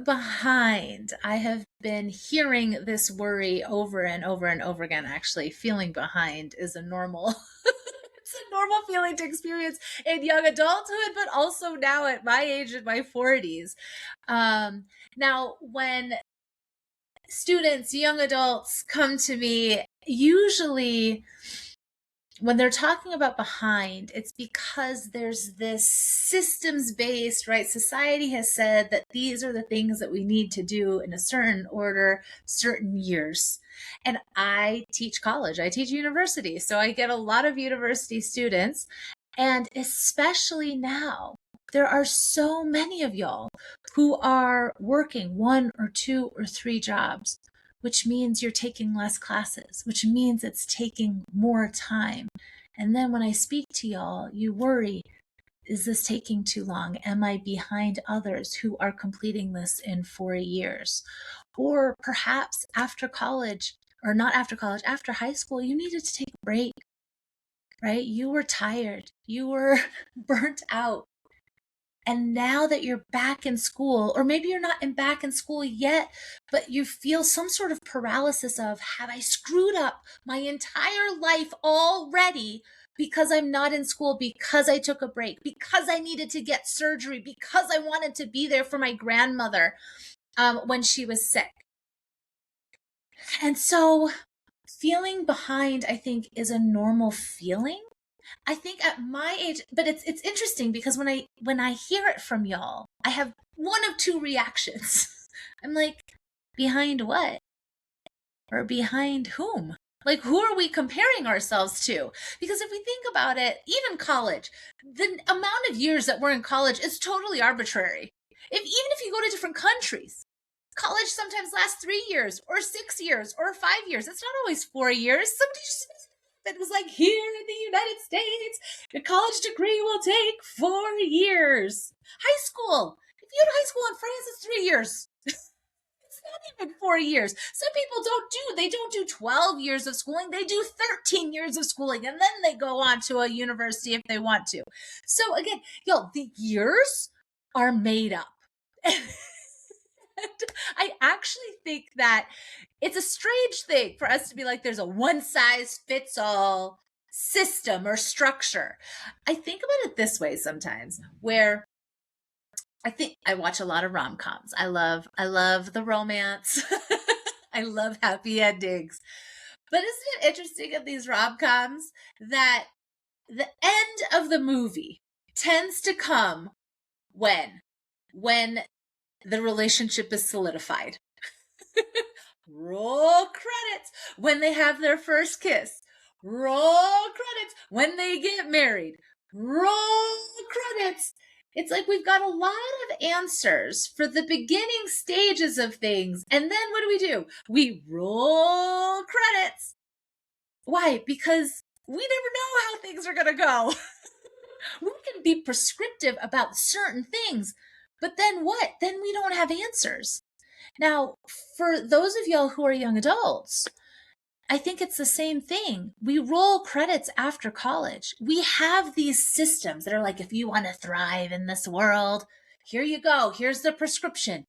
behind. I have been hearing this worry over and over and over again. Actually, feeling behind is a normal it's a normal feeling to experience in young adulthood, but also now at my age, in my 40s. Now, when students, young adults come to me, usually when they're talking about behind, it's because there's this systems based, right? Society has said that these are the things that we need to do in a certain order, certain years. And I teach college, I teach university. So I get a lot of university students. And especially now, there are so many of y'all who are working one or two or three jobs, which means you're taking less classes, which means it's taking more time. And then when I speak to y'all, you worry, is this taking too long? Am I behind others who are completing this in 4 years? Or perhaps after college, or not after college, after high school, you needed to take a break, right? You were tired, you were burnt out. And now that you're back in school, or maybe you're not back in school yet, but you feel some sort of paralysis of, have I screwed up my entire life already because I'm not in school, because I took a break, because I needed to get surgery, because I wanted to be there for my grandmother when she was sick. And so feeling behind, I think, is a normal feeling. I think at my age, but it's interesting because when I hear it from y'all, I have one of two reactions. I'm like, behind what? Or behind whom? Like, who are we comparing ourselves to? Because if we think about it, even college, the amount of years that we're in college is totally arbitrary. Even if you go to different countries, college sometimes lasts 3 years or 6 years or 5 years. It's not always 4 years. Somebody just that was like, here in the United States, your college degree will take 4 years. High school. If you go to high school in France, it's 3 years. It's not even 4 years. Some people they don't do 12 years of schooling. They do 13 years of schooling, and then they go on to a university if they want to. So again, y'all, the years are made up. I actually think that it's a strange thing for us to be like, there's a one size fits all system or structure. I think about it this way sometimes, where I think I watch a lot of rom-coms. I love the romance. I love happy endings. But isn't it interesting in these rom-coms that the end of the movie tends to come when the relationship is solidified. Roll credits when they have their first kiss. Roll credits when they get married. Roll credits. It's like we've got a lot of answers for the beginning stages of things. And then what do? We roll credits. Why? Because we never know how things are going to go. We can be prescriptive about certain things, but then what? Then we don't have answers. Now, for those of y'all who are young adults, I think it's the same thing. We roll credits after college. We have these systems that are like, if you want to thrive in this world, here you go. Here's the prescription.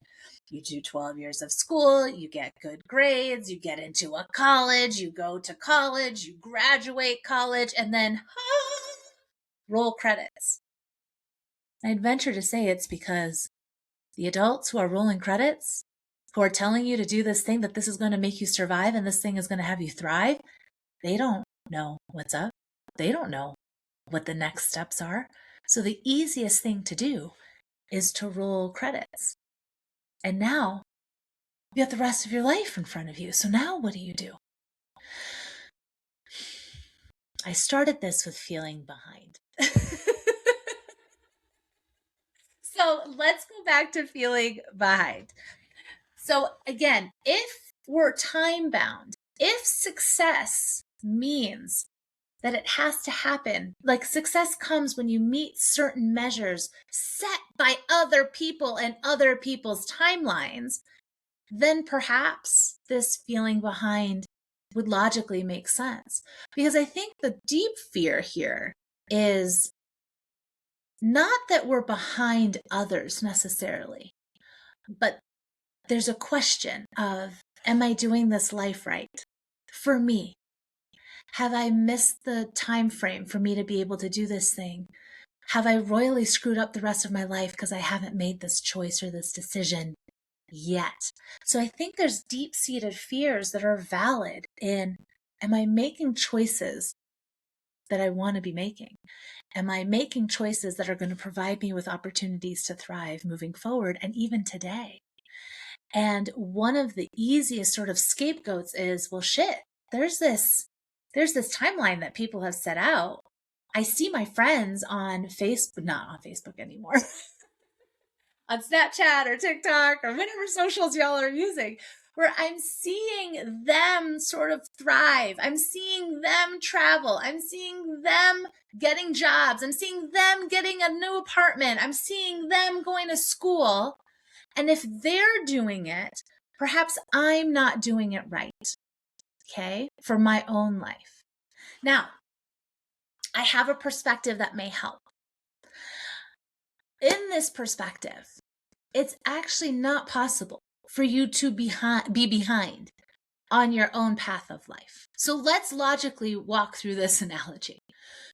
You do 12 years of school, you get good grades, you get into a college, you go to college, you graduate college, and then roll credits. I'd venture to say it's because the adults who are rolling credits, who are telling you to do this thing, that this is going to make you survive and this thing is going to have you thrive, they don't know what's up. They don't know what the next steps are. So the easiest thing to do is to roll credits. And now you have the rest of your life in front of you. So now what do? I started this with feeling behind. So let's go back to feeling behind. So again, if we're time bound, if success means that it has to happen, like success comes when you meet certain measures set by other people and other people's timelines, then perhaps this feeling behind would logically make sense. Because I think the deep fear here is not that we're behind others necessarily, but there's a question of, am I doing this life right for me? Have I missed the time frame for me to be able to do this thing? Have I royally screwed up the rest of my life because I haven't made this choice or this decision yet? So I think there's deep-seated fears that are valid in, am I making choices that I want to be making? Am I making choices that are going to provide me with opportunities to thrive moving forward and even today? And one of the easiest sort of scapegoats is, well, shit, there's this timeline that people have set out. I see my friends on Facebook, not on Facebook anymore, on Snapchat or TikTok or whatever socials y'all are using, where I'm seeing them sort of thrive. I'm seeing them travel. I'm seeing them getting jobs. I'm seeing them getting a new apartment. I'm seeing them going to school. And if they're doing it, perhaps I'm not doing it right, okay, for my own life. Now, I have a perspective that may help. In this perspective, it's actually not possible for you to be behind on your own path of life. So let's logically walk through this analogy.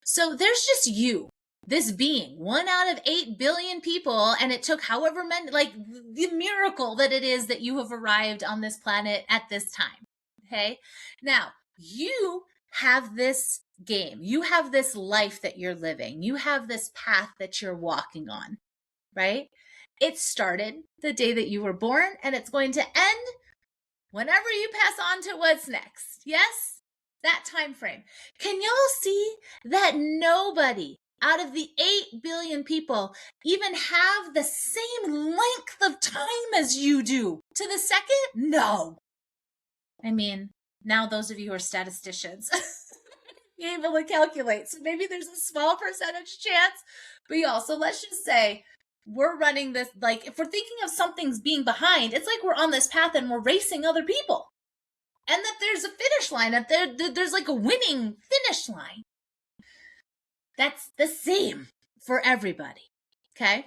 So there's just you, this being, 1 out of 8 billion people, and it took however many, like the miracle that it is that you have arrived on this planet at this time. Okay. Now, you have this game. You have this life that you're living. You have this path that you're walking on, right? It started the day that you were born, and it's going to end whenever you pass on to what's next. Yes? That time frame. Can y'all see that nobody out of the 8 billion people even have the same length of time as you do to the second? No. I mean, now those of you who are statisticians be able to calculate. So maybe there's a small percentage chance, but y'all, so let's just say we're running this, like if we're thinking of something's being behind, it's like we're on this path and we're racing other people. And that there's a finish line, that there's like a winning finish line. That's the same for everybody, okay?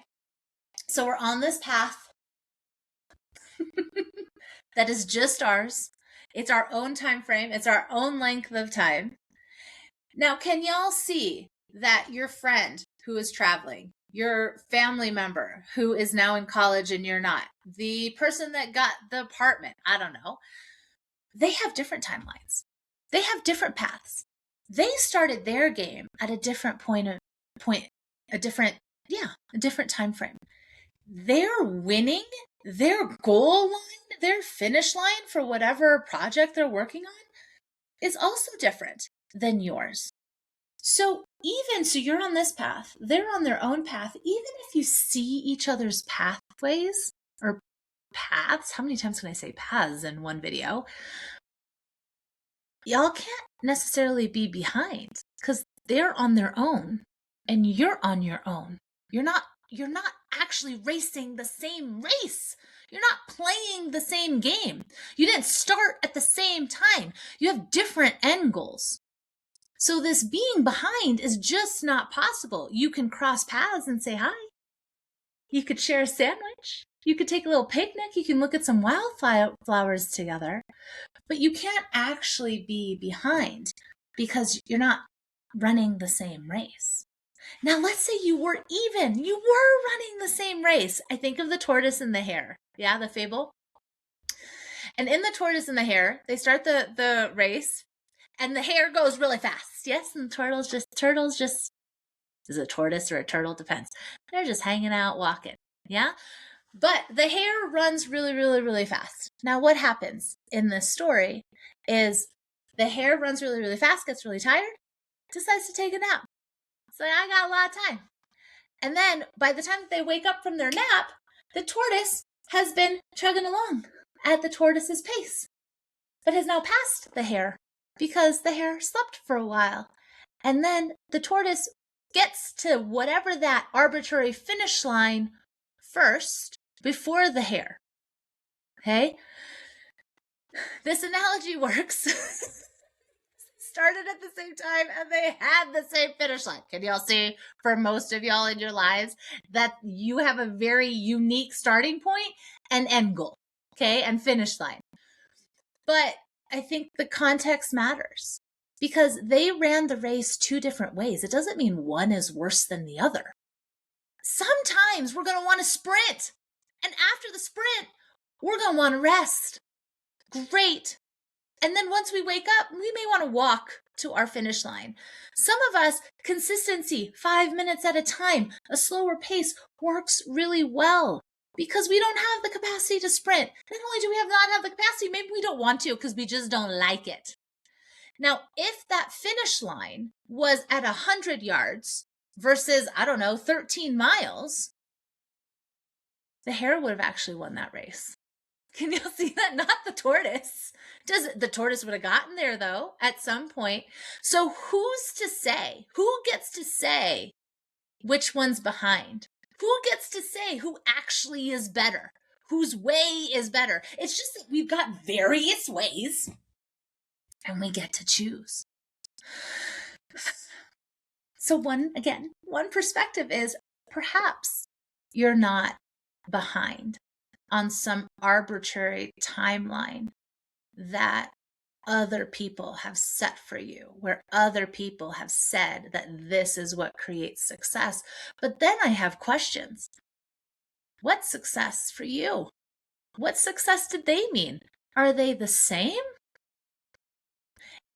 So we're on this path that is just ours. It's our own time frame. It's our own length of time. Now, can y'all see that your friend who is traveling, your family member who is now in college and you're not, the person that got the apartment, I don't know, they have different timelines. They have different paths. They started their game at a different a different time frame. Their winning, their goal line, their finish line for whatever project they're working on is also different than yours. So you're on this path, they're on their own path. Even if you see each other's pathways or paths, how many times can I say paths in one video? Y'all can't necessarily be behind because they're on their own and you're on your own. You're not actually racing the same race. You're not playing the same game. You didn't start at the same time. You have different end goals. So this being behind is just not possible. You can cross paths and say hi. You could share a sandwich. You could take a little picnic. You can look at some wildflowers together. But you can't actually be behind because you're not running the same race. Now, let's say you were running the same race. I think of the tortoise and the hare. Yeah, the fable. And in the tortoise and the hare, they start the race and the hare goes really fast. Yes, and the turtles just, is it a tortoise or a turtle? Depends. They're just hanging out, walking. Yeah. But the hare runs really, really, really fast. Now, what happens in this story is the hare runs really, really fast, gets really tired, decides to take a nap. So I got a lot of time. And then by the time that they wake up from their nap, the tortoise has been chugging along at the tortoise's pace, but has now passed the hare because the hare slept for a while. And then the tortoise gets to whatever that arbitrary finish line first before the hare. Okay? This analogy works. Started at the same time and they had the same finish line. Can y'all see, for most of y'all in your lives, that you have a very unique starting point and end goal? okay, and finish line. But I think the context matters because they ran the race two different ways. It doesn't mean one is worse than the other. Sometimes we're going to want to sprint. And after the sprint, we're going to want to rest. Great. And then once we wake up, we may want to walk to our finish line. Some of us, consistency, 5 minutes at a time, a slower pace works really well because we don't have the capacity to sprint. Not only do we not have the capacity, maybe we don't want to because we just don't like it. Now, if that finish line was at 100 yards versus, 13 miles, the hare would have actually won that race. Can you see that? Not the tortoise. The tortoise would have gotten there, though, at some point. So who's to say? Who gets to say which one's behind? Who gets to say who actually is better? Whose way is better? It's just that we've got various ways, and we get to choose. So one perspective is perhaps you're not behind on some arbitrary timeline that other people have set for you, where other people have said that this is what creates success. But then I have questions. What's success for you? What success did they mean? Are they the same?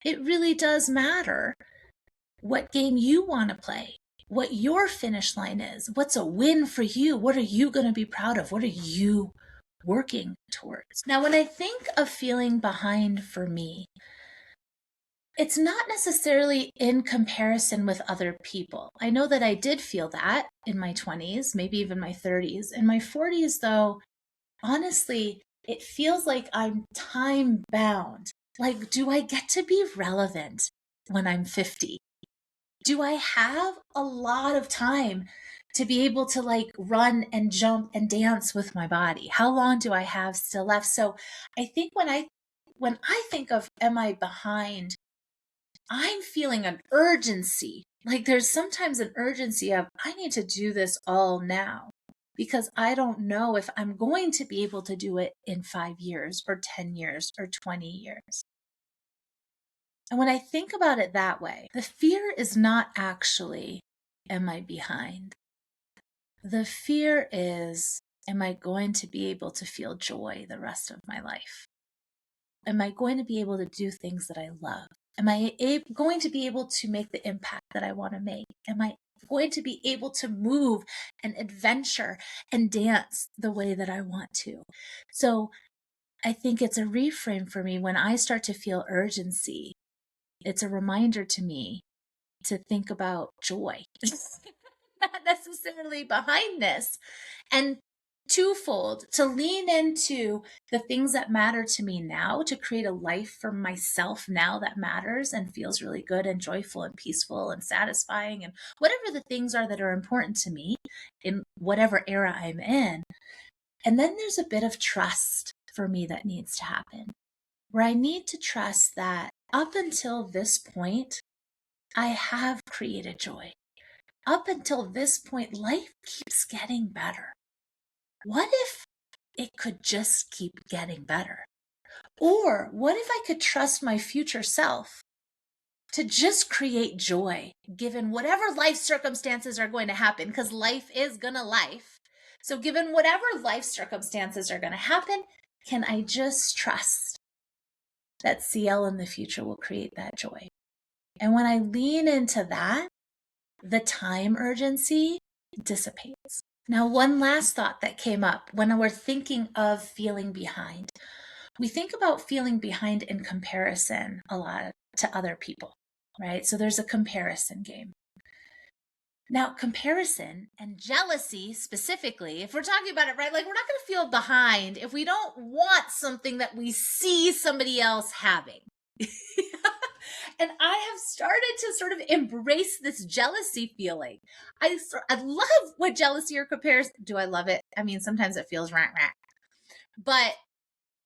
It really does matter what game you want to play, what your finish line is, what's a win for you, what are you going to be proud of, what are you working towards. Now, when I think of feeling behind for me, it's not necessarily in comparison with other people. I know that I did feel that in my 20s, maybe even my 30s. In my 40s, though, honestly, it feels like I'm time bound. Like, do I get to be relevant when I'm 50? Do I have a lot of time to be able to run and jump and dance with my body? How long do I have still left? So I think when I think of am I behind, I'm feeling an urgency. Like there's sometimes an urgency of I need to do this all now because I don't know if I'm going to be able to do it in 5 years or 10 years or 20 years. And when I think about it that way, the fear is not actually, am I behind? The fear is, am I going to be able to feel joy the rest of my life? Am I going to be able to do things that I love? Am I going to be able to make the impact that I want to make? Am I going to be able to move and adventure and dance the way that I want to? So I think it's a reframe for me when I start to feel urgency. It's a reminder to me to think about joy, not necessarily behindness, and twofold, to lean into the things that matter to me now, to create a life for myself now that matters and feels really good and joyful and peaceful and satisfying and whatever the things are that are important to me in whatever era I'm in. And then there's a bit of trust for me that needs to happen, where I need to trust that up until this point, I have created joy. Up until this point, life keeps getting better. What if it could just keep getting better? Or what if I could trust my future self to just create joy, given whatever life circumstances are going to happen? Because life is gonna life. So given whatever life circumstances are gonna happen, can I just trust that CL in the future will create that joy? And when I lean into that, the time urgency dissipates. Now, one last thought that came up when we're thinking of feeling behind. We think about feeling behind in comparison a lot to other people, right? So there's a comparison game. Now, comparison and jealousy specifically, if we're talking about it, right? Like we're not going to feel behind if we don't want something that we see somebody else having. And I have started to sort of embrace this jealousy feeling. I love what jealousy or comparison. Do I love it? I mean, sometimes it feels rat. But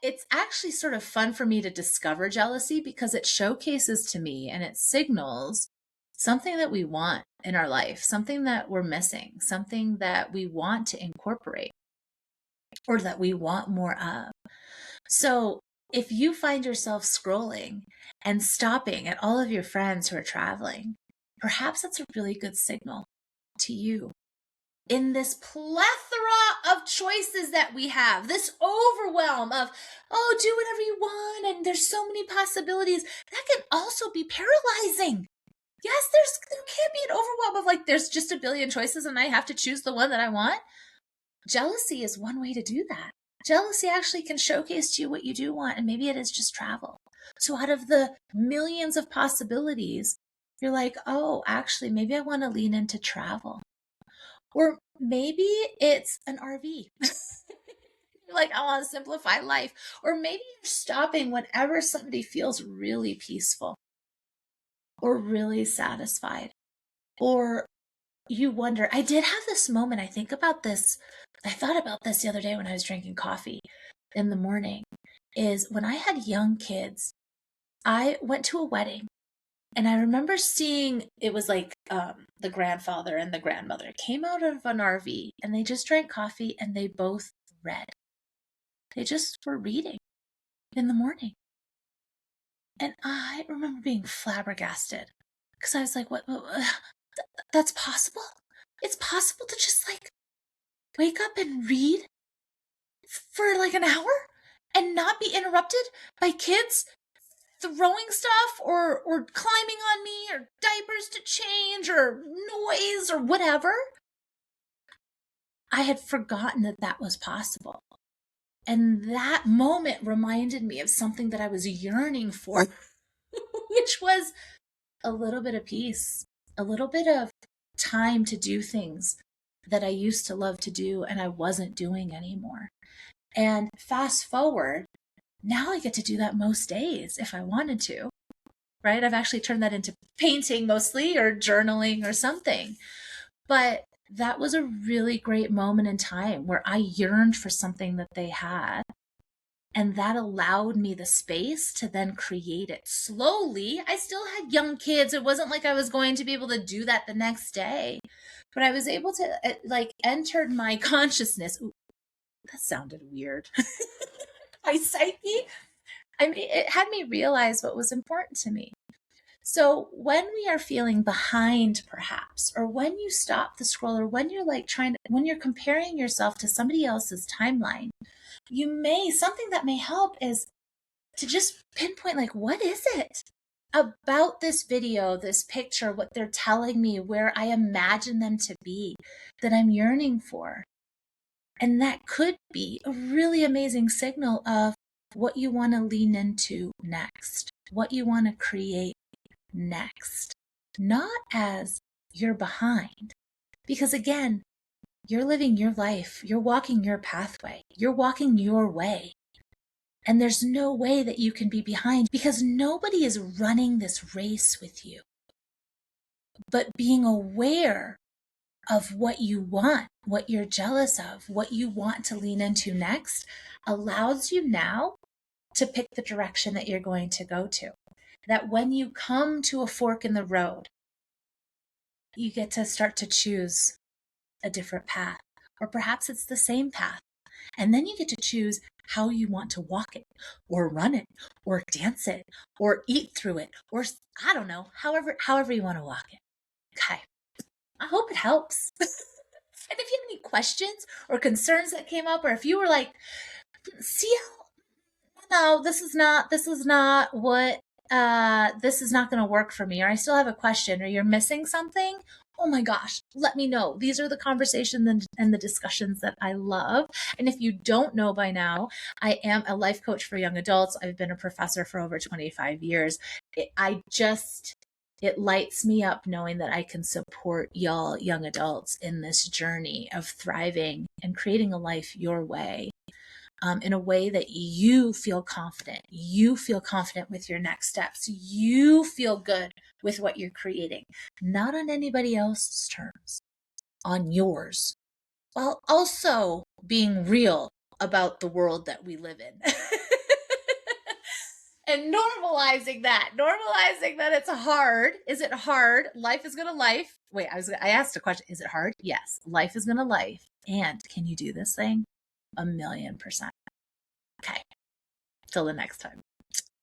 it's actually sort of fun for me to discover jealousy because it showcases to me and it signals something that we want in our life, something that we're missing, something that we want to incorporate or that we want more of. So if you find yourself scrolling and stopping at all of your friends who are traveling, perhaps that's a really good signal to you. In this plethora of choices that we have, this overwhelm of, oh, do whatever you want, and there's so many possibilities, that can also be paralyzing. Yes, there can't be an overwhelm of like, there's just a billion choices and I have to choose the one that I want. Jealousy is one way to do that. Jealousy actually can showcase to you what you do want, and maybe it is just travel. So out of the millions of possibilities, you're like, oh, actually, maybe I want to lean into travel. Or maybe it's an RV. Like, I want to simplify life. Or maybe you're stopping whenever somebody feels really peaceful or really satisfied. Or you wonder, I did have this moment. I thought about this the other day when I was drinking coffee in the morning, is when I had young kids, I went to a wedding. And I remember seeing, it was like the grandfather and the grandmother came out of an RV and they just drank coffee and they both read. They just were reading in the morning. And I remember being flabbergasted because I was like, what? That's possible? It's possible to just like wake up and read for like an hour and not be interrupted by kids throwing stuff or climbing on me or diapers to change or noise or whatever. I had forgotten that that was possible. And that moment reminded me of something that I was yearning for, which was a little bit of peace, a little bit of time to do things that I used to love to do and I wasn't doing anymore. And fast forward, now I get to do that most days if I wanted to, right? I've actually turned that into painting mostly or journaling or something. But that was a really great moment in time where I yearned for something that they had. And that allowed me the space to then create it slowly. I still had young kids. It wasn't like I was going to be able to do that the next day, but I was able to like entered my consciousness. Ooh, that sounded weird. My psyche. I mean, it had me realize what was important to me. So when we are feeling behind, perhaps, or when you stop the scroll, or when you're like when you're comparing yourself to somebody else's timeline, something that may help is to just pinpoint, like, what is it about this video, this picture, what they're telling me, where I imagine them to be, that I'm yearning for? And that could be a really amazing signal of what you want to lean into next, what you want to create next, not as you're behind. Because again, you're living your life, you're walking your pathway, you're walking your way. And there's no way that you can be behind because nobody is running this race with you. But being aware of what you want, what you're jealous of, what you want to lean into next allows you now to pick the direction that you're going to go to. That when you come to a fork in the road, you get to start to choose a different path, or perhaps it's the same path. And then you get to choose how you want to walk it, or run it, or dance it, or eat through it, or I don't know, however you want to walk it. Okay. I hope it helps. And if you have any questions or concerns that came up, or if you were like, see how, no, this is not what, this is not going to work for me, or I still have a question, or you're missing something, oh my gosh, let me know. These are the conversations and the discussions that I love. And if you don't know by now, I am a life coach for young adults. I've been a professor for over 25 years. It lights me up knowing that I can support y'all young adults in this journey of thriving and creating a life your way. In a way that you feel confident. You feel confident with your next steps. You feel good with what you're creating, not on anybody else's terms, on yours, while also being real about the world that we live in. And normalizing that it's hard. Is it hard? Life is gonna life. Wait, I asked a question. Is it hard? Yes. Life is gonna life. And can you do this thing? 1,000,000%. Okay. Till the next time.